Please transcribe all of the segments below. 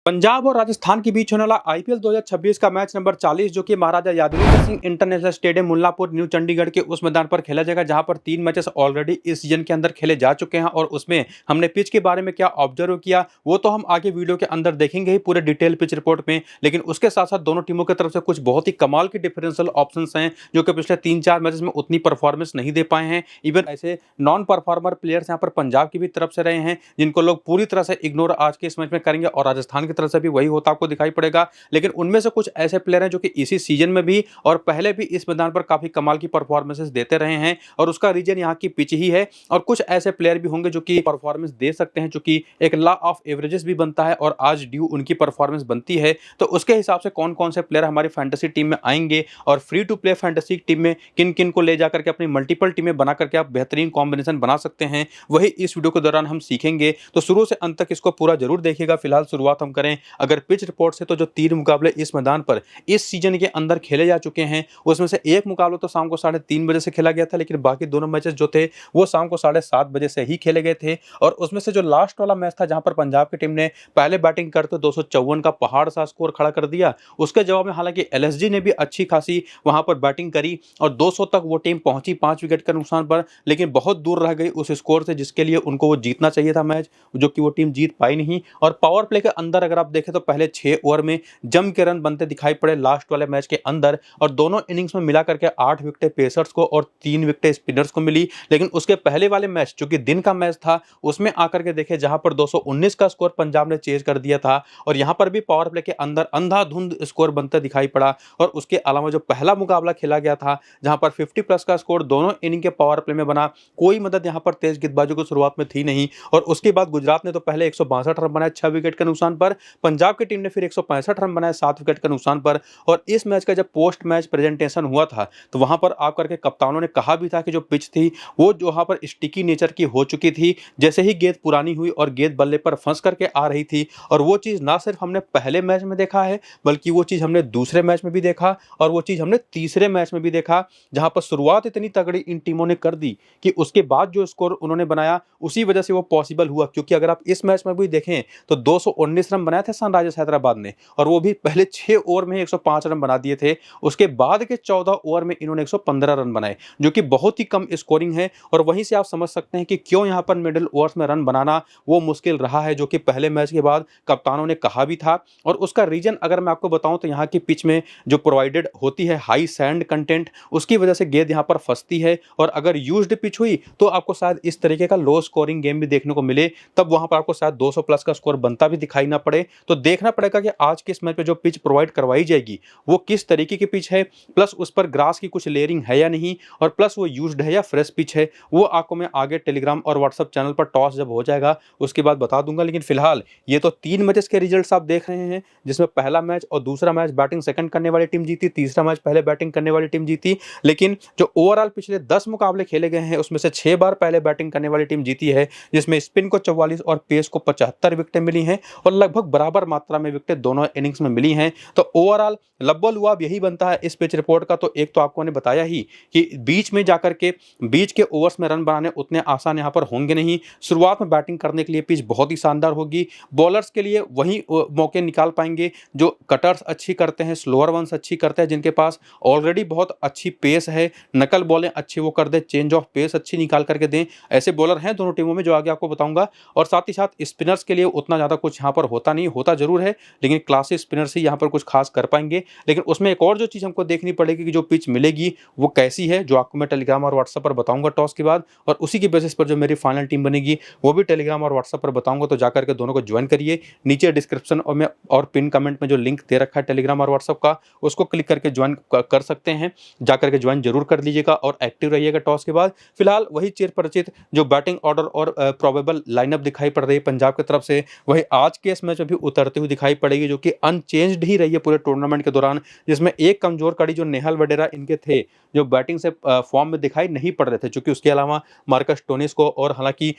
पंजाब और राजस्थान के बीच होने वाला आईपीएल 2026 का मैच नंबर 40 जो कि Maharaja Yadavir Singh international stadium Mullapur new Chandigarh के उस मैदान पर खेला जाएगा जहां पर 3 मैचेस ऑलरेडी इस सीजन के अंदर खेले जा चुके हैं और उसमें हमने पिच के बारे में क्या ऑब्जर्व किया वो तो हम आगे वीडियो के अंदर देखेंगे ही पूरे डिटेल पिच रिपोर्ट में। लेकिन उसके साथ साथ दोनों टीमों की तरफ से कुछ बहुत ही कमाल की डिफरेंशियल ऑप्शन हैं जो कि पिछले 3-4 मैचेस में उतनी परफॉर्मेंस नहीं दे पाए हैं। इवन ऐसे नॉन परफॉर्मर प्लेयर्स यहाँ पर पंजाब की भी तरफ से रहे हैं जिनको लोग पूरी तरह से इग्नोर आज के इस मैच में करेंगे और राजस्थान की तरफ से भी वही होता आपको दिखाई पड़ेगा। लेकिन उनमें से कुछ ऐसे प्लेयर हैं जो कि इसी सीजन में भी और पहले भी इस मैदान पर काफी कमाल की परफॉर्मेंसेस देते रहे हैं और उसका रीजन यहाँ की पिच ही है। और कुछ ऐसे प्लेयर भी होंगे जो कि परफॉर्मेंस दे सकते हैं, चूंकि एक लॉ ऑफ एवरेजेस भी बनता है और आज ड्यू उनकी परफॉर्मेंस बनती है। तो उसके हिसाब से कौन कौन से प्लेयर हमारी फैंटेसी टीम में आएंगे और free to play fantasy team में किन किन को ले जाकर के अपनी मल्टीपल टीमें बना करके आप बेहतरीन कॉम्बिनेशन बना सकते हैं, वही इस वीडियो के दौरान हम सीखेंगे। तो शुरू से अंत तक इसको पूरा जरूर देखिएगा। फिलहाल शुरुआत हम करें अगर पिच रिपोर्ट से, तो जो 3 मुकाबले इस मैदान पर इस सीजन के अंदर खेले जा चुके हैं उसमें से एक मुकाबला तो शाम को 3:30 बजे से खेला गया था, लेकिन बाकी दोनों मैचेस जो थे वो शाम को 7:30 बजे से ही खेले गए थे। और उसमें से जो लास्ट वाला मैच था जहां पर पंजाब की टीम ने पहले बैटिंग करते 254 का पहाड़ सा स्कोर खड़ा कर दिया, उसके जवाब में हालांकि एलएसजी ने भी अच्छी खासी वहां पर बैटिंग करी और 200 तक वो टीम पहुंची 5 विकेट के नुकसान पर, लेकिन बहुत दूर रह गई उस स्कोर से जिसके लिए उनको वो जीतना चाहिए था मैच, जो कि वो टीम जीत पाई नहीं। और पावर प्ले के अंदर अगर आप देखें तो पहले 6 ओवर में जम के रन बनते दिखाई पड़े लास्ट वाले मैच के अंदर और दोनों इनिंग्स में मिला करके 8 विकेटें पेसर्स को और 3 विकेटें स्पिनर्स को मिली। लेकिन उसके पहले वाले मैच जो कि दिन का मैच था उसमें आकर के देखे जहां पर 219 का स्कोर पंजाब ने चेज कर दिया था और यहां पर भी पावर प्ले के अंदर अंधाधुंध स्कोर बनता दिखाई पड़ा। और उसके अलावा जो पहला मुकाबला खेला गया था जहां पर 50+ का स्कोर दोनों इनिंग के पावर प्ले में बना, कोई मदद यहां पर तेज गेंदबाजों को शुरुआत में थी नहीं। और उसके बाद गुजरात ने तो पहले 162 रन बनाए 6 विकेट के नुकसान पर, पंजाब की टीम ने फिर 165 रन बनाए 7 विकेट के नुकसान पर। और इस मैच का जब पोस्ट मैच प्रेजेंटेशन हुआ था तो वहां पर आकर के कप्तानों ने कहा भी था कि जो पिच थी वो जो वहां पर स्टिकी नेचर की हो चुकी थी, जैसे ही गेंद पुरानी हुई और गेंद बल्ले पर फंस करके आ रही थी। और वो चीज ना सिर्फ हमने पहले मैच में देखा है बल्कि वो चीज हमने दूसरे मैच में भी देखा और वो चीज हमने तीसरे मैच में भी देखा, जहां पर शुरुआत इतनी तगड़ी इन टीमों ने कर दी कि उसके बाद जो स्कोर उन्होंने बनाया उसी वजह से वो पॉसिबल हुआ। क्योंकि अगर आप इस मैच में भी देखें तो 219 रन बनाए थे सनराइजर्स हैदराबाद ने और वो भी पहले 6 ओवर में 105 रन बना दिए थे। उसके बाद के 14 ओवर में इन्होंने 115 रन बनाए जो कि बहुत ही कम स्कोरिंग है। और वहीं से आप समझ सकते हैं कि क्यों यहां पर मिडिल ओवर्स में रन बनाना वो मुश्किल रहा है, जो कि पहले मैच के बाद कप्तानों ने कहा भी था। और उसका रीजन अगर मैं आपको बताऊं तो यहाँ की पिच में जो प्रोवाइडेड होती है हाई सैंड कंटेंट, उसकी वजह से गेंद यहाँ पर फंसती है और अगर यूज्ड पिच हुई तो आपको शायद इस तरीके का लो स्कोरिंग गेम भी देखने को मिले, तब वहां पर आपको शायद 200+ का स्कोर बनता भी दिखाई ना पड़े। तो देखना पड़ेगा कि आज के इस मैच में जो पिच प्रोवाइड करवाई जाएगी वो किस तरीके की पिच है, प्लस उस पर ग्रास की कुछ लेयरिंग है या नहीं, और प्लस वो यूज्ड है या फ्रेश पिच है, वो आपको मैं आगे टेलीग्राम और व्हाट्सएप चैनल पर टॉस जब हो जाएगा उसके बाद बता दूंगा। लेकिन फिलहाल ये तो 3 मैचेस के रिजल्ट्स आप देख रहे हैं जिसमें पहला मैच और दूसरा मैच बैटिंग सेकंड करने वाली टीम जीती, तीसरा मैच पहले बैटिंग करने वाली टीम जीती। लेकिन जो ओवरऑल पिछले 10 मुकाबले खेले गए हैं उसमें से 6 बार पहले बैटिंग करने वाली टीम जीती है, जिसमें स्पिन को 44 और पेस को 75 विकेटें मिली हैं और लगभग बराबर मात्रा में विकेटें दोनों इनिंग्स में मिली हैं। तो ओवरऑल लब्बो लुआब यही बनता है इस पिच रिपोर्ट का। तो एक तो आपको ने बताया ही कि बीच में जाकर के बीच के ओवर्स में रन बनाने उतने आसान यहां पर होंगे नहीं। शुरुआत में बैटिंग करने के लिए पिच बहुत ही शानदार होगी, बॉलर्स के लिए वही मौके निकाल पाएंगे जो कटर्स अच्छी करते हैं, स्लोअर वंस अच्छी करते हैं, जिनके पास ऑलरेडी बहुत अच्छी पेस है, नकल बॉलें अच्छी वो कर दे, चेंज ऑफ पेस अच्छी निकाल करके दें, ऐसे बॉलर हैं दोनों टीमों में जो आगे आपको बताऊंगा। और साथ ही साथ स्पिनर्स के लिए उतना ज़्यादा कुछ यहाँ पर होता नहीं, होता जरूर है लेकिन क्लासिक स्पिनर्स ही यहाँ पर कुछ खास कर पाएंगे। लेकिन उसमें एक और जो चीज़ हमको देखनी पड़ेगी कि जो पिच मिलेगी वो कैसी है, जो आपको मैं टेलीग्राम और व्हाट्सएप पर बताऊंगा टॉस के बाद, और उसी की बेसिस पर जो मेरी फाइनल टीम बनेगी वो भी टेलीग्राम और व्हाट्सएप पर बताऊंगा। तो जाकर के दोनों को ज्वाइन करिए, नीचे डिस्क्रिप्शन और में और पिन कमेंट में जो लिंक दे रखा है टेलीग्राम और व्हाट्सएप का उसको क्लिक करके ज्वाइन कर सकते हैं, जाकर के ज्वाइन जरूर कर लीजिएगा और एक्टिव रहिएगा टॉस के बाद। फिलहाल वही चिर परिचित जो बैटिंग ऑर्डर और प्रोबेबल लाइनअप दिखाई पड़ रही है पंजाब की तरफ से, वही आज के इस मैच में भी उतरती हुई दिखाई पड़ेगी, जो कि अनचेंज्ड ही रही है पूरे टूर्नामेंट के दौरान, जिसमें एक कमजोर कड़ी जो नेहल वडेरा इनके थे जो बैटिंग से फॉर्म में दिखाई नहीं पड़ रहे थे, क्योंकि उसके अलावा मार्कस स्टोनिस को और हालांकि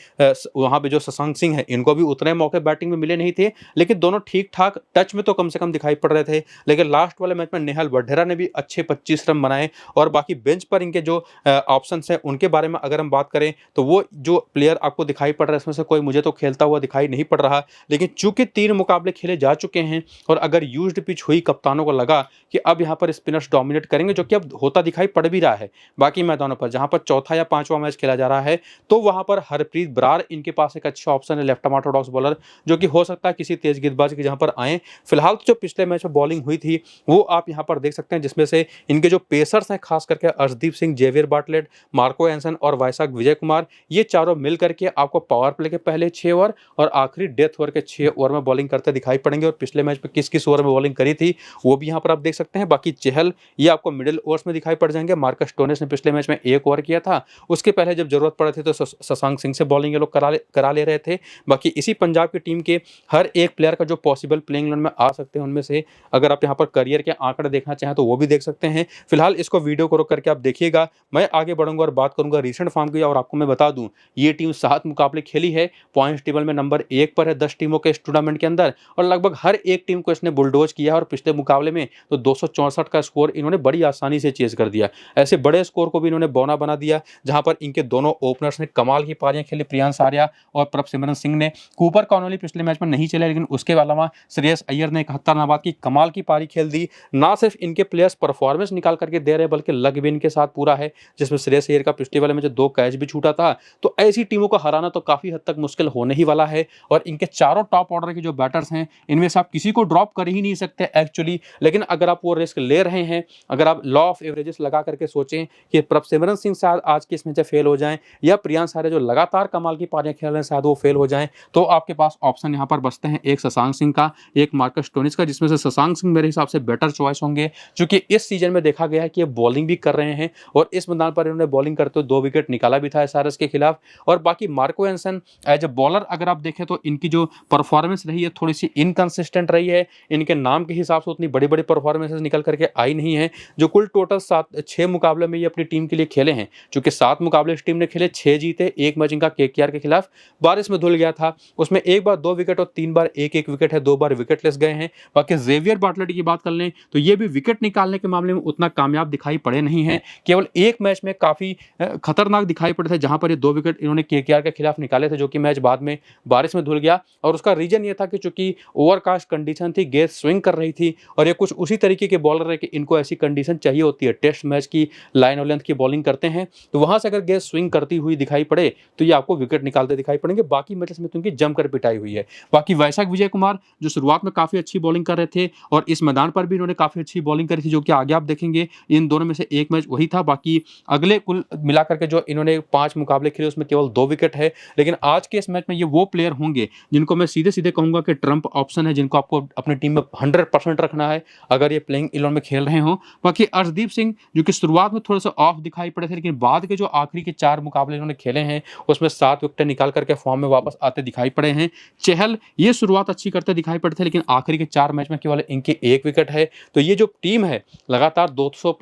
वहां पे जो शशांक सिंह है इनको भी उतने मौके बैटिंग में मिले नहीं थे, लेकिन दोनों ठीक ठाक टच में तो कम से कम दिखाई पड़ रहे थे। लेकिन लास्ट वाले मैच में नेहल वडेरा ने भी अच्छे 25 रन बनाए और बाकी बेंच पर इनके जो ऑप्शन है उनके बारे में अगर हम बात करें तो वो जो प्लेयर आपको दिखाई पड़ रहा है इसमें से कोई मुझे तो खेलता हुआ दिखाई नहीं पड़ रहा। लेकिन चूंकि 3 मुकाबले खेले जा चुके हैं और अगर यूज्ड पिच हुई, कप्तानों को लगा कि अब यहाँ पर स्पिनर्स डोमिनेट करेंगे, जो कि अब होता दिखाई पड़ भी रहा है बाकी मैदानों पर, जहां पर चौथा या पांचवा मैच खेला जा रहा है, तो वहां पर हरप्रीत बरार इनके पास एक अच्छा ऑप्शन है, लेफ्ट आर्म ऑर्थोडॉक्स बॉलर, जो कि हो सकता है किसी तेज गेंदबाज के जहां पर आए। फिलहाल तो जो पिछले मैच में बॉलिंग हुई थी वो आप यहां पर देख सकते हैं, जिसमें से इनके जो पेसर्स हैं, खास करके Arshdeep Singh, Xavier Bartlett, Marco Jansen और वैशाख विजय कुमार, ये चारों मिल करके आपको पावर प्ले के पहले 6 ओवर और आखिरी डेथ ओवर के 6 ओवर में बॉलिंग करते दिखाई पड़ेंगे। और पिछले मैच में किस किस ओवर में बॉलिंग करी थी वो भी यहाँ पर आप देख सकते हैं। बाकी चहल ये आपको मिडिल ओवर्स में दिखाई पड़ जाएंगे। मार्कस स्टोनिस ने पिछले मैच में 1 ओवर किया था, उसके पहले जब जरूरत पड़े थे तो शशांक सिंह से बॉलिंग ये लोग करा ले रहे थे। बाकी इसी पंजाब की टीम के हर एक प्लेयर का जो पॉसिबल प्लेइंग इलेवन में आ सकते हैं, उनमें से अगर आप यहाँ पर करियर के आंकड़े देखना चाहें तो वो भी देख सकते हैं। फिलहाल इसको वीडियो को रोक करके आप देखिएगा, मैं आगे बढ़ूंगा और बात करूंगा रीसेंट फॉर्म की। और आपको मैं बता दूं, ये टीम 7 मुकाबले खेली है, पॉइंट्स टेबल में नंबर 1 पर है 10 टीमों के इस टूर्नामेंट के अंदर, और लगभग हर एक टीम को इसने बुलडोज किया है। और पिछले मुकाबले में तो 264 का स्कोर इन्होंने बड़ी आसानी से चेज कर दिया। ऐसे बड़े स्कोर को भी इन्होंने बौना बना दिया, जहां पर इनके दोनों ओपनर्स ने कमाल की पारियां खेली। प्रियांश आर्या और प्रभसिमरन सिंह ने, कूपर कॉनोली पिछले मैच में नहीं चले, लेकिन उसके अलावा श्रेयस अय्यर ने 71 नाबाद की कमाल की पारी खेल दी। ना सिर्फ इनके प्लेयर्स परफॉर्मेंस निकाल करके दे रहे हैं, बल्कि लग भी इनके साथ पूरा है, जिसमें श्रेयस अय्यर का पिछले वाले में जो 2 कैच भी छूटा था। तो ऐसी टीमों को हराना तो काफी हद तक मुश्किल होने ही वाला है। और इनके चारों टॉप ऑर्डर के जो बैटर्स हैं, इनमें से आप किसी को ड्रॉप कर ही नहीं सकते एक्चुअली। लेकिन अगर आप वो रिस्क ले रहे हैं, अगर आप लॉ ऑफ एवरेजेस लगा करके सोचें कि प्रभसिमरन सिंह शायद आज के इस मैच फेल हो जाएं, या प्रियांश आर्या जो लगातार कमाल की पारियां खेल रहे हैं शायद वो फेल हो जाएं, तो आपके पास ऑप्शन यहां पर बचते हैं, एक शशांक सिंह का, एक मार्कस स्टोनिस का, जिसमें से शशांक सिंह मेरे हिसाब से बेटर चॉइस होंगे, क्योंकि इस सीजन में देखा गया है कि ये बॉलिंग भी कर रहे हैं और इस मैदान पर इन्होंने बॉलिंग करते हुए 2 विकेट निकाला भी था एसआरएच के खिलाफ। और बाकी Marco Jansen as a bowler अगर आप देखें तो इनकी जो परफॉर्मेंस रही है थोड़ी सी इनकंसिस्टेंट रही है, इनके नाम के हिसाब से उतनी बड़ी बड़ी परफॉर्मेंसेस निकल करके आई नहीं है। जो कुल टोटल 6 मुकाबले में ये अपनी टीम के लिए खेले हैं, चूंकि 7 मुकाबले इस टीम ने खेले, 6 जीते, 1 मैच इनका केकेआर के खिलाफ बारिश में धुल गया था, उसमें 1 बार 2 विकेट और 3 बार 1-1 विकेट है, 2 बार विकेटलेस गए हैं। बाकी जेवियर बार्टलेट की बात कर लें तो ये भी विकेट निकालने के मामले में उतना कामयाब दिखाई पड़े नहीं है, केवल एक मैच में काफी खतरनाक दिखाई पड़े थे, जहां पर ये 2 विकेट इन्होंने केकेआर के खिलाफ निकाले थे, जो कि मैच बाद में बारिश में धुल गया। और उसका रीजन ये था कि चूंकि ओवरकास्ट कंडीशन थी, गेंद स्विंग कर रही थी, और ये कुछ उसी तरीके के बॉलर है कि इनको ऐसी कंडीशन चाहिए होती है, टेस्ट मैच की लाइन और लेंथ की बॉलिंग करते हैं, तो वहां से अगर गेंद स्विंग करती हुई दिखाई पड़े तो ये आपको विकेट निकालते दिखाई पड़ेंगे। बाकी मैचेस में तो उनकी जमकर पिटाई हुई है। बाकी वैशाख विजय कुमार जो शुरुआत में काफी अच्छी बॉलिंग कर रहे थे और इस मैदान पर भी इन्होंने काफी अच्छी बॉलिंग करी थी, जो कि आगे आप देखेंगे इन दोनों में से एक मैच वही था। बाकी अगले कुल मिलाकर के जो इन्होंने 5 मुकाबले खेले उसमें केवल 2 विकेट है। लेकिन आज के इस मैच में ये वो प्लेयर होंगे जिनको मैं सीधे सीधे कहूंगा कि ट्रम्प ऑप्शन है, जिनको आपको अपनी टीम में 100% रखना है अगर ये प्लेइंग इलेवन में खेल रहे हो। बाकी अर्शदीप सिंह जो कि शुरुआत में थोड़ा सा ऑफ दिखाई पड़े थे, लेकिन बाद के जो आखिरी के 4 मुकाबले इन्होंने खेले हैं उसमें 7 विकेट निकाल करके फॉर्म में वापस आते दिखाई पड़े हैं। चहल ये शुरुआत अच्छी करते दिखाई पड़े थे, लेकिन आखिरी के 4 मैच में केवल इनकी 1 विकेट है। तो ये जो टीम है लगातार 200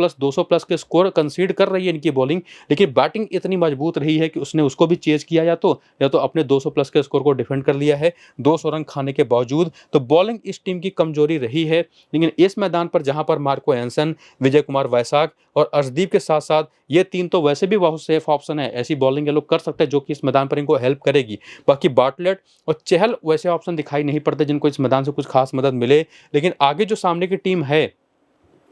प्लस के स्कोर कंसीड कर रही है इनकी बॉलिंग, लेकिन बैटिंग इतनी मजबूत रही है कि उसने उसको भी चेज किया, या तो अपने 200 प्लस के स्कोर को डिफेंड कर लिया है 200 रन खाने के बावजूद। तो बॉलिंग इस टीम की कमजोरी रही है। लेकिन इस मैदान पर जहां पर मार्को एंसन, विजय कुमार वैशाख और अर्शदीप के साथ साथ ये 3 तो वैसे भी बहुत सेफ ऑप्शन है, ऐसी बॉलिंग ये लोग कर सकते हैं जो कि इस मैदान पर इनको हेल्प करेगी। बाकी बार्टलेट और चहल वैसे ऑप्शन दिखाई नहीं पड़ते जिनको इस मैदान से कुछ खास मदद मिले। लेकिन आगे जो सामने की टीम है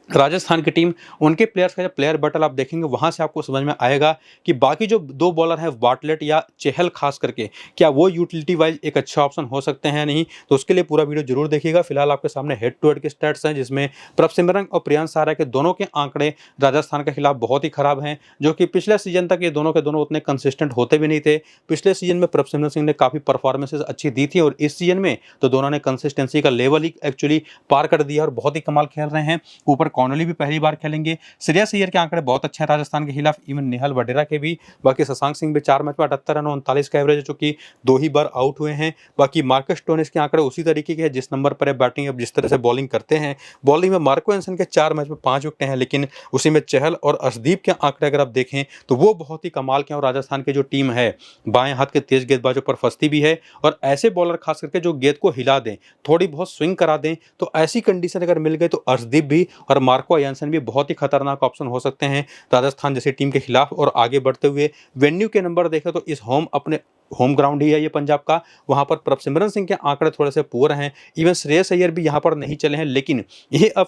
राजस्थान की टीम, उनके प्लेयर्स का जब प्लेयर बटल आप देखेंगे वहां से आपको समझ में आएगा कि बाकी जो 2 बॉलर हैं बार्टलेट या चहल खास करके, क्या वो यूटिलिटी वाइज एक अच्छा ऑप्शन हो सकते हैं नहीं। तो उसके लिए पूरा वीडियो जरूर देखिएगा। फिलहाल आपके सामने हेड टू हेड के स्टैट्स हैं, जिसमें प्रभसिमरन और प्रियांश आर्या के दोनों के आंकड़े राजस्थान के खिलाफ बहुत ही खराब हैं, जो कि पिछले सीजन तक ये दोनों के दोनों उतने कंसिस्टेंट होते भी नहीं थे। पिछले सीजन में प्रभसिमरन सिंह ने काफी परफॉर्मेंसेज अच्छी दी थी, और इस सीजन में तो दोनों ने कंसिस्टेंसी का लेवल ही एक्चुअली पार कर दिया और बहुत ही कमाल खेल रहे हैं। ऊपर कॉनोली भी पहली बार खेलेंगे। श्रेयस अय्यर के आंकड़े बहुत अच्छे हैं राजस्थान के खिलाफ, इवन नेहल वडेरा के भी। बाकी शशांक सिंह भी 4 मैच में 78 रन 39 का एवरेज है, जो कि 2 ही बार आउट हुए हैं। बाकी मार्कस स्टोनिस के आंकड़े उसी तरीके के हैं जिस नंबर पर है बैटिंग, अब जिस तरह से बॉलिंग करते हैं। बॉलिंग में मार्को एंसन के 4 मैच में 5 विकेट हैं, लेकिन उसी में चहल और अर्शदीप के आंकड़े अगर आप देखें तो वो बहुत ही कमाल के हैं। और राजस्थान की जो टीम है बाएं हाथ के तेज गेंदबाजों पर फंसती भी है, और ऐसे बॉलर खास करके जो गेंद को हिला दें, थोड़ी बहुत स्विंग करा दें, तो ऐसी कंडीशन अगर मिल गई तो अर्शदीप भी और मार्को एंसन भी बहुत ही खतरनाक ऑप्शन हो सकते हैं राजस्थान जैसी टीम के खिलाफ। और आगे बढ़ते हुए वेन्यू के नंबर देखें तो इस होम अपने होम ग्राउंड ही है ये पंजाब का, वहाँ पर प्रभसिमरन सिंह के आंकड़े थोड़े से पुअर हैं। इवन श्रेयस अय्यर भी यहाँ पर नहीं चले हैं, लेकिन ये अब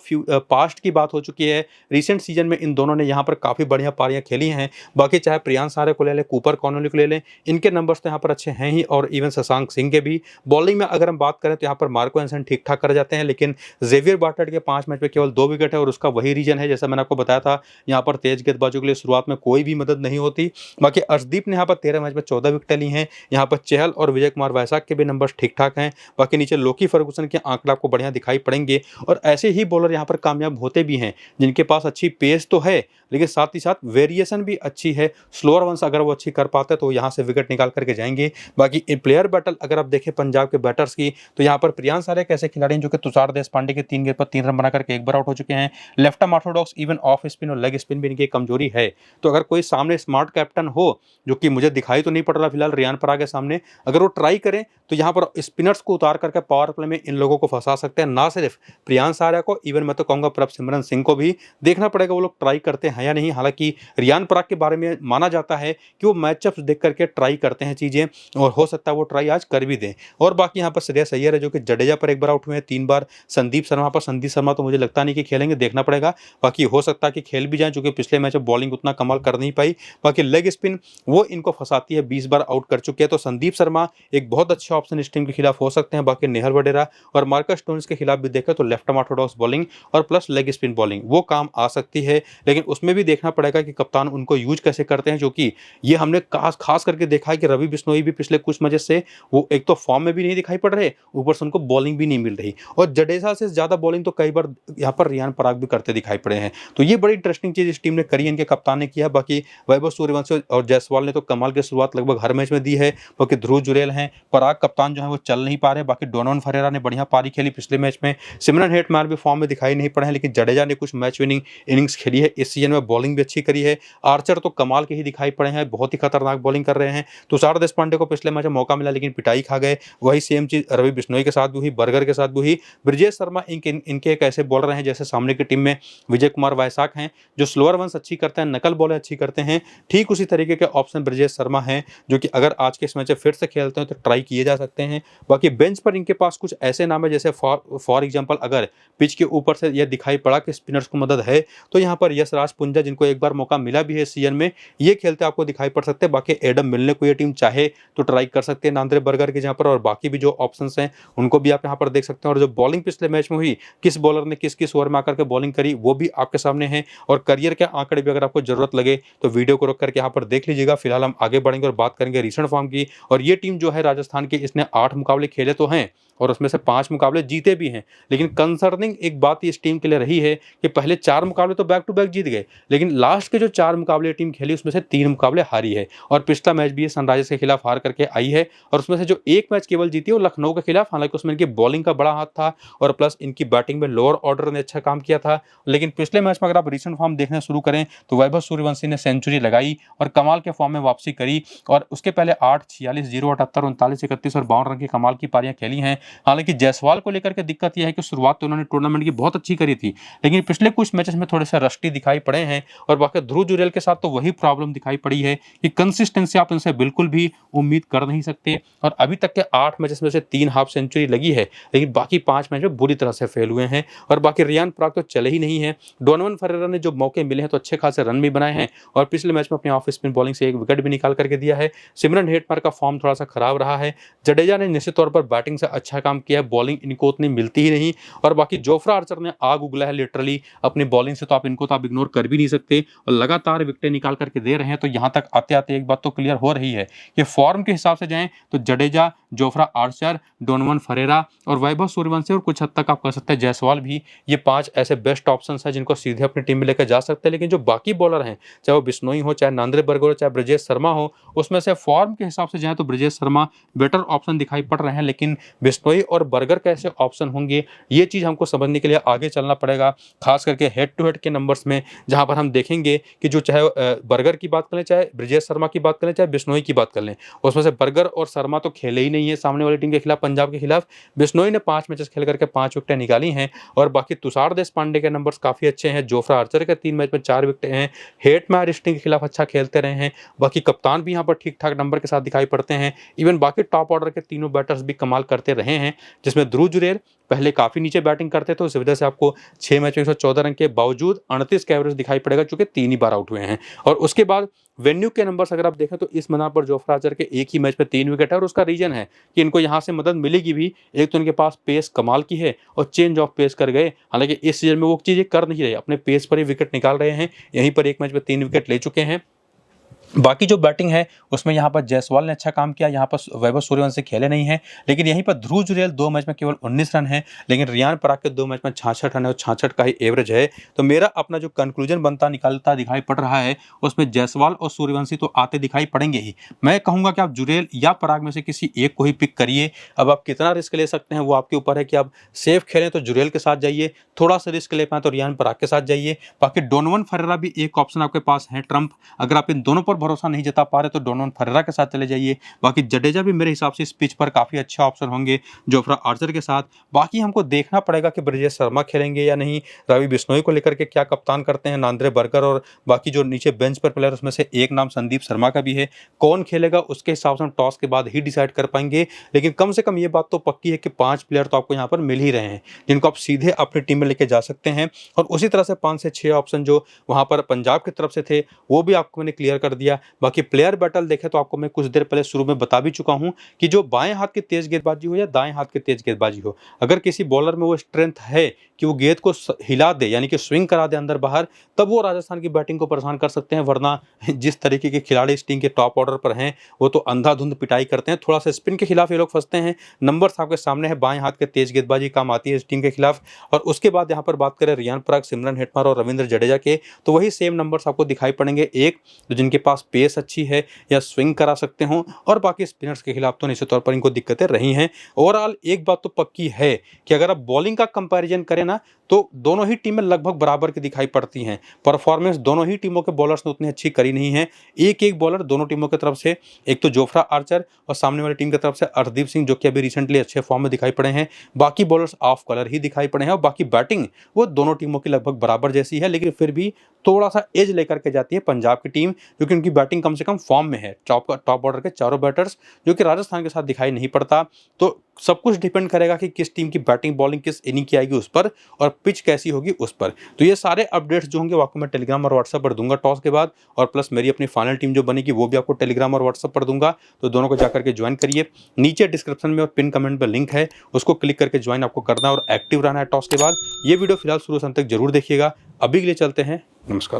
पास्ट की बात हो चुकी है। रिसेंट सीजन में इन दोनों ने यहाँ पर काफ़ी बढ़िया पारियाँ खेली हैं। बाकी चाहे प्रियांश आर्य को ले लें, कूपर कॉनोली को ले लें, इनके नंबर्स तो यहाँ पर अच्छे हैं ही, और इवन शशांक सिंह के भी। बॉलिंग में अगर हम बात करें तो यहाँ पर मार्को एंसन ठीक ठाक कर जाते हैं, लेकिन जेवियर बार्टलेट के 5 मैच में केवल 2 विकेट है, और उसका वही रीजन है जैसा मैंने आपको बताया था, यहाँ पर तेज गेंदबाजों के लिए शुरुआत में कोई भी मदद नहीं होती। बाकी अर्शदीप ने यहाँ पर 13 मैच में 14 विकेटें ली हैं। यहाँ पर चहल और विजय कुमार वैशाख के भी नंबर्स ठीक ठाक हैं। बाकी नीचे लोकी फर्गुसन के आंकड़े आपको बढ़िया दिखाई पड़ेंगे, और ऐसे ही बॉलर यहाँ पर कामयाब होते भी हैं जिनके पास अच्छी पेस तो है, लेकिन साथ ही साथ वेरिएशन भी अच्छी है। स्लोअर वंस अगर वो अच्छी कर पाते तो यहाँ से विकेट निकाल करके जाएंगे। बाकी प्लेयर बैटल अगर आप देखें पंजाब के बैटर्स की, तो यहाँ पर प्रियांश आर्य एक ऐसे खिलाड़ी हैं जो कि तुषार देशपांडे के 3 गेंद पर 3 रन बना करके एक बार आउट हो चुके हैं। Left arm Orthodox, even off spin और लेग स्पिन भी इनकी कमजोरी है। तो अगर कोई सामने स्मार्ट कैप्टन हो, जो कि मुझे दिखाई तो नहीं पड़ रहा फिलहाल रियान पराग के सामने, अगर वो ट्राई करें तो यहाँ पर स्पिनर्स को उतार करके पावर प्ले में इन लोगों को फंसा सकते हैं। ना सिर्फ प्रियांश आर्य को, इवन मैं तो कहूँगा प्रभसिमरन सिंह को भी देखना पड़ेगा वो लोग ट्राई करते हैं या नहीं। हालांकि रियान पराग के बारे में माना जाता है कि वो मैचअप्स देख करके ट्राई करते हैं चीज़ें, और हो सकता है वो ट्राई आज कर भी दें। और बाकी यहाँ पर श्रेयस अय्यर है जो कि जडेजा पर एक बार आउट हुए हैं 3 बार। संदीप शर्मा तो मुझे लगता नहीं कि खेलेंगे, देखना पड़ेगा। बाकी हो सकता है कि खेल भी जाए, चूंकि पिछले मैच में बॉलिंग उतना कमाल कर नहीं पाई। बाकी लेग स्पिन वो इनको फंसाती है, 20 बार आउट कर चुके हैं। तो संदीप शर्मा एक बहुत अच्छे ऑप्शन इस टीम के खिलाफ हो सकते हैं। बाकी नेहर वडेरा और मार्कस स्टोन्स के खिलाफ भी देखें तो लेफ्ट आर्म ऑर्थोडॉक्स बॉलिंग और प्लस लेग स्पिन बॉलिंग वो काम आ सकती है, लेकिन उसमें भी देखना पड़ेगा कि कप्तान उनको यूज कैसे करते हैं। जो कि ये हमने खास करके देखा है कि रवि बिश्नोई भी पिछले कुछ मैचेस से वो एक तो फॉर्म में भी नहीं दिखाई पड़ रहे, ऊपर से उनको बॉलिंग भी नहीं मिल रही, और जडेजा से ज्यादा बॉलिंग तो कई बार यहाँ पर रियान पराग भी करते दिखाई पड़े हैं। तो ये बड़ी इंटरेस्टिंग चीज इस टीम ने करी, इनके कप्तान ने किया। बाकी वैभव सूर्यवंशी और जायसवाल ने तो कमाल की शुरुआत लगभग हर मैच में दी है। बाकी ध्रुव जुरेल हैं, पराग कप्तान जो है वो चल नहीं पा रहे। बाकी डोनोवन फरेरा ने बढ़िया पारी खेली पिछले मैच में। सिमरन हेटमायर भी फॉर्म में दिखाई नहीं पड़े हैं, लेकिन जडेजा ने कुछ मैच विनिंग इनिंग्स खेली है इस सीजन में, बॉलिंग भी अच्छी करी है। आर्चर तो कमाल के ही दिखाई पड़े हैं, बहुत ही खतरनाक बॉलिंग कर रहे हैं। तुषार देशपांडे को पिछले मैच में मौका मिला लेकिन पिटाई खा गए। वही सेम चीज रवि बिश्नोई के साथ भी हुई, बर्गर के साथ भी हुई। ब्रिजेश शर्मा इनके एक ऐसे बॉलर हैं जैसे सामने की टीम में विजय कुमार वैशाख हैं, जो स्लोअर वंस अच्छी करते हैं, नकल बॉलें अच्छी करते हैं। ठीक उसी तरीके के ऑप्शन ब्रिजेश शर्मा हैं, जो कि अगर आज के इस मैच में फिर से खेलते हैं तो ट्राई किए जा सकते हैं। बाकी बेंच पर इनके पास कुछ ऐसे नाम है जैसे फॉर एग्जांपल अगर पिच के ऊपर से यह दिखाई पड़ा कि स्पिनर्स को मदद है, तो यहाँ पर यशराज पुंजा, जिनको एक बार मौका मिला भी है इस सीजन में, ये खेलते आपको दिखाई पड़ सकते हैं। बाकी एडम मिलने को ये टीम चाहे तो ट्राई कर सकते हैं नांद्रे बर्गर के जहाँ पर, और बाकी भी जो ऑप्शंस हैं उनको भी आप यहाँ पर देख सकते हैं। और जो बॉलिंग पिछले मैच में हुई, किस बॉलर ने किस किस ओवर में आकर के बॉलिंग करी, वो भी आपके सामने है। और करियर के आंकड़े भी अगर आपको जरूरत लगे तो वीडियो को रोक करके यहाँ पर देख लीजिएगा। फिलहाल हम आगे बढ़ेंगे और बात करेंगे रिसेंट फॉर्म की। और ये टीम जो है राजस्थान की, इसने 8 मुकाबले खेले तो हैं और उसमें से 5 मुकाबले जीते भी हैं, लेकिन कंसर्निंग एक बात इस टीम के लिए रही है कि पहले 4 मुकाबले तो बैक टू बैक जीत गए, लेकिन लास्ट के जो 4 मुकाबले टीम खेली उसमें से 3 मुकाबले हारी है। और पिछला मैच भी ये सनराइजर्स के खिलाफ हार करके आई है, और उसमें से जो एक मैच केवल जीती है वो लखनऊ के खिलाफ। हालांकि उसमें इनकी बॉलिंग का बड़ा हाथ था और प्लस इनकी बैटिंग में लोअर ऑर्डर ने अच्छा काम किया था। लेकिन पिछले मैच में अगर आप रिसेंट फॉर्म देखना शुरू करें तो वैभव सूर्यवंशी ने सेंचुरी लगाई और कमाल के फॉर्म में वापसी करी, और उसके पहले 8, 46, 0, 78, 39, 31 और 52 रन की कमाल की पारियां खेली हैं। हालांकि जायसवाल को लेकर के दिक्कत यह है कि शुरुआत तो उन्होंने टूर्नामेंट की बहुत अच्छी करी थी, लेकिन पिछले कुछ मैचेस में थोड़े से रस्टी दिखाई पड़े हैं। और बाकी ध्रुव जुरेल के साथ तो वही प्रॉब्लम दिखाई पड़ी है कि कंसिस्टेंसी आप इनसे बिल्कुल भी उम्मीद कर नहीं सकते। और अभी तक के 8 मैचेस में से 3 हाफ सेंचुरी लगी है, लेकिन बाकी 5 मैच में बुरी तरह से फेल हुए हैं। और बाकी रियान पराग तो चले ही नहीं है। डोनोवन फरेरा ने जो मौके मिले हैं तो अच्छे खासे रन भी बनाए हैं, और पिछले मैच में अपने ऑफ स्पिन बॉलिंग से 1 विकेट भी निकाल करके दिया है। सिमरन हेटमायर का फॉर्म थोड़ा सा खराब रहा है। जडेजा ने निश्चित तौर पर बैटिंग से अच्छा काम किया है, बॉलिंग इनको उतनी मिलती ही नहीं। और बाकी जोफ्रा आर्चर ने आग उगला है लिटरली अपनी बॉलिंग से, तो आप इनको तो आप इग्नोर कर भी नहीं सकते, और लगातार विकेटें निकाल करके दे रहे हैं। तो यहाँ तक आते आते एक बात तो क्लियर हो रही है कि फॉर्म के हिसाब से जाएं तो Jadeja, Jofra Archer, Donovan Ferreira और वैभव सूर्यवंशी, और कुछ हद तक आप कह सकते हैं जायसवाल भी, ये 5 ऐसे बेस्ट ऑप्शंस हैं जिनको सीधे अपनी टीम में लेकर जा सकते हैं। लेकिन जो बाकी बॉलर हैं, चाहे वो बिश्नोई हो, चाहे नांद्रे बर्गर हो, चाहे ब्रिजेश शर्मा हो, उसमें से फॉर्म के हिसाब से जाए तो ब्रिजेश शर्मा बेटर ऑप्शन दिखाई पड़ रहे हैं। लेकिन बिश्नोई और बर्गर कैसे ऑप्शन होंगे, ये चीज़ हमको समझने के लिए आगे चलना पड़ेगा, खास करके हेड टू हेड के नंबर्स में, जहां पर हम देखेंगे कि जो चाहे बर्गर की बात कर लें, चाहे ब्रिजेश शर्मा की बात कर लें, चाहे बिश्नोई की बात कर लें, उसमें से बर्गर और शर्मा तो खेले ही नहीं है सामने वाली टीम के खिलाफ, पंजाब के खिलाफ। बिश्नोई ने 5 मैचेस खेल करके 5 विकेटें निकाली हैं और बाकी तुषार देशपांडे के नंबर्स काफ़ी अच्छे हैं, जोफ्रा आर्चर के 3 मैच में 4 विकेटें हैं, हेटमायर स्टिंग के खिलाफ अच्छा खेलते रहे हैं, बाकी कप्तान भी यहाँ पर ठीक ठाक नंबर के साथ दिखाई पड़ते हैं। इवन बाकी टॉप ऑर्डर के तीनों बैटर्स भी कमाल करते रहे हैं, जिसमें ध्रुव जुरैल पहले काफ़ी नीचे बैटिंग करते थे, उस वजह से आपको 6 मैच में 114 रन के बावजूद 38 का एवरेज दिखाई पड़ेगा, चूंकि 3 ही बार आउट हुए हैं। और उसके बाद वेन्यू के नंबर्स अगर आप देखें तो इस मैदान पर जोफ्रा आर्चर के एक ही मैच में 3 विकेट है और उसका रीजन है कि इनको यहाँ से मदद मिलेगी भी। एक तो इनके पास पेस कमाल की है और चेंज ऑफ पेस कर गए, हालांकि इस सीजन में वो चीज़ें कर नहीं रहे, अपने पेस पर ही विकेट निकाल रहे हैं, यहीं पर एक मैच में 3 विकेट ले चुके हैं। बाकी जो बैटिंग है उसमें यहाँ पर जायसवाल ने अच्छा काम किया, यहाँ पर वैभव सूर्यवंशी खेले नहीं हैं, लेकिन यहीं पर ध्रुव जुरैल 2 मैच में केवल 19 रन है, लेकिन रियान पराग के 2 मैच में 66 रन है और 66 का ही एवरेज है। तो मेरा अपना जो कंक्लूजन बनता निकलता दिखाई पड़ रहा है उसमें जायसवाल और सूर्यवंशी तो आते दिखाई पड़ेंगे ही। मैं कहूँगा कि आप जुरैल या पराग में से किसी एक को ही पिक करिए। अब आप कितना रिस्क ले सकते हैं वो आपके ऊपर है कि आप सेफ खेलें तो जुरैल के साथ जाइए, थोड़ा सा रिस्क ले पाएँ तो रियान पराग के साथ जाइए। बाकी डोनोवन फरेरा भी एक ऑप्शन आपके पास है ट्रम्प, अगर आप इन दोनों पर भरोसा नहीं जता पा रहे तो डोनोवन फरेरा के साथ चले जाइए। बाकी जडेजा भी मेरे हिसाब से इस पिच पर काफ़ी अच्छा ऑप्शन होंगे जोफ्रा आर्चर के साथ। बाकी हमको देखना पड़ेगा कि ब्रिजेश शर्मा खेलेंगे या नहीं, रवि बिश्नोई को लेकर के क्या कप्तान करते हैं, नांद्रे बर्गर और बाकी जो नीचे बेंच पर प्लेयर उसमें से एक नाम संदीप शर्मा का भी है, कौन खेलेगा उसके हिसाब से हम टॉस के बाद ही डिसाइड कर पाएंगे। लेकिन कम से कम ये बात तो पक्की है कि 5 प्लेयर तो आपको यहाँ पर मिल ही रहे हैं जिनको आप सीधे अपनी टीम में लेके जा सकते हैं। और उसी तरह से 5 से 6 ऑप्शन जो वहाँ पर पंजाब की तरफ से थे वो भी आपको मैंने क्लियर कर दिया। बाकी प्लेयर बैटल देखें तो आपको मैं कुछ देर पहले शुरू में बता भी चुका हूं कि जो बाएं हाथ की तेज गेंदबाजी हो या दाएं हाथ की तेज गेंदबाजी हो, अगर किसी बॉलर में वो स्ट्रेंथ है कि वो गेंद को हिला दे यानी कि स्विंग करा दे अंदर बाहर, तब वो राजस्थान की बैटिंग को परेशान कर सकते हैं। वरना जिस तरीके के खिलाड़ी इस टीम के टॉप ऑर्डर पर हैं वो तो अंधाधुंध पिटाई करते हैं, थोड़ा सा स्पिन के खिलाफ ये लोग फंसते हैं। नंबर्स आपके सामने है, बाएं हाथ के तेज गेंदबाजी काम आती है इस टीम के खिलाफ। और उसके बाद यहाँ पर बात करें रियान पराग, सिमरन हेटमायर और रविंद्र जडेजा के, तो वही सेम नंबर्स आपको दिखाई पड़ेंगे, एक तो जिनके पास पेस अच्छी है या स्विंग करा सकते हो, और बाकी स्पिनर्स के खिलाफ तो निश्चित तौर पर इनको दिक्कतें रही हैं। ओवरऑल एक बात तो पक्की है कि अगर आप बॉलिंग का कंपैरिजन करें ना तो दोनों ही टीमें लगभग बराबर की दिखाई पड़ती हैं। परफॉर्मेंस दोनों ही टीमों के बॉलर्स ने उतनी अच्छी करी नहीं है। एक एक बॉलर दोनों टीमों की तरफ से, एक तो जोफ्रा आर्चर और सामने वाली टीम की तरफ से अर्शदीप सिंह जो कि अभी रिसेंटली अच्छे फॉर्म में दिखाई पड़े हैं, बाकी बॉलर्स ऑफ कलर ही दिखाई पड़े हैं। और बाकी बैटिंग वो दोनों टीमों की लगभग बराबर जैसी है, लेकिन फिर भी थोड़ा सा एज लेकर के जाती है पंजाब की टीम, क्योंकि उनकी बैटिंग कम से कम फॉर्म में है। टॉप ऑर्डर के चारों बैटर्स जो कि राजस्थान के साथ दिखाई नहीं पड़ता। तो सब कुछ डिपेंड करेगा कि किस टीम की बैटिंग बॉलिंग किस इनिंग की आएगी उस पर, और पिच कैसी होगी उस पर। तो ये सारे अपडेट्स जो होंगे वो आपको मैं टेलीग्राम और व्हाट्सएप पर दूंगा टॉस के बाद, और प्लस मेरी अपनी फाइनल टीम जो बनेगी वो भी आपको टेलीग्राम और व्हाट्सएप पर दूंगा। तो दोनों को जाकर के ज्वाइन करिए, नीचे डिस्क्रिप्शन में और पिन कमेंट पर लिंक है, उसको क्लिक करके ज्वाइन आपको करना है और एक्टिव रहना है टॉस के बाद। ये वीडियो फिलहाल शुरू से अंत तक जरूर देखिएगा। अभी के लिए चलते हैं, नमस्कार।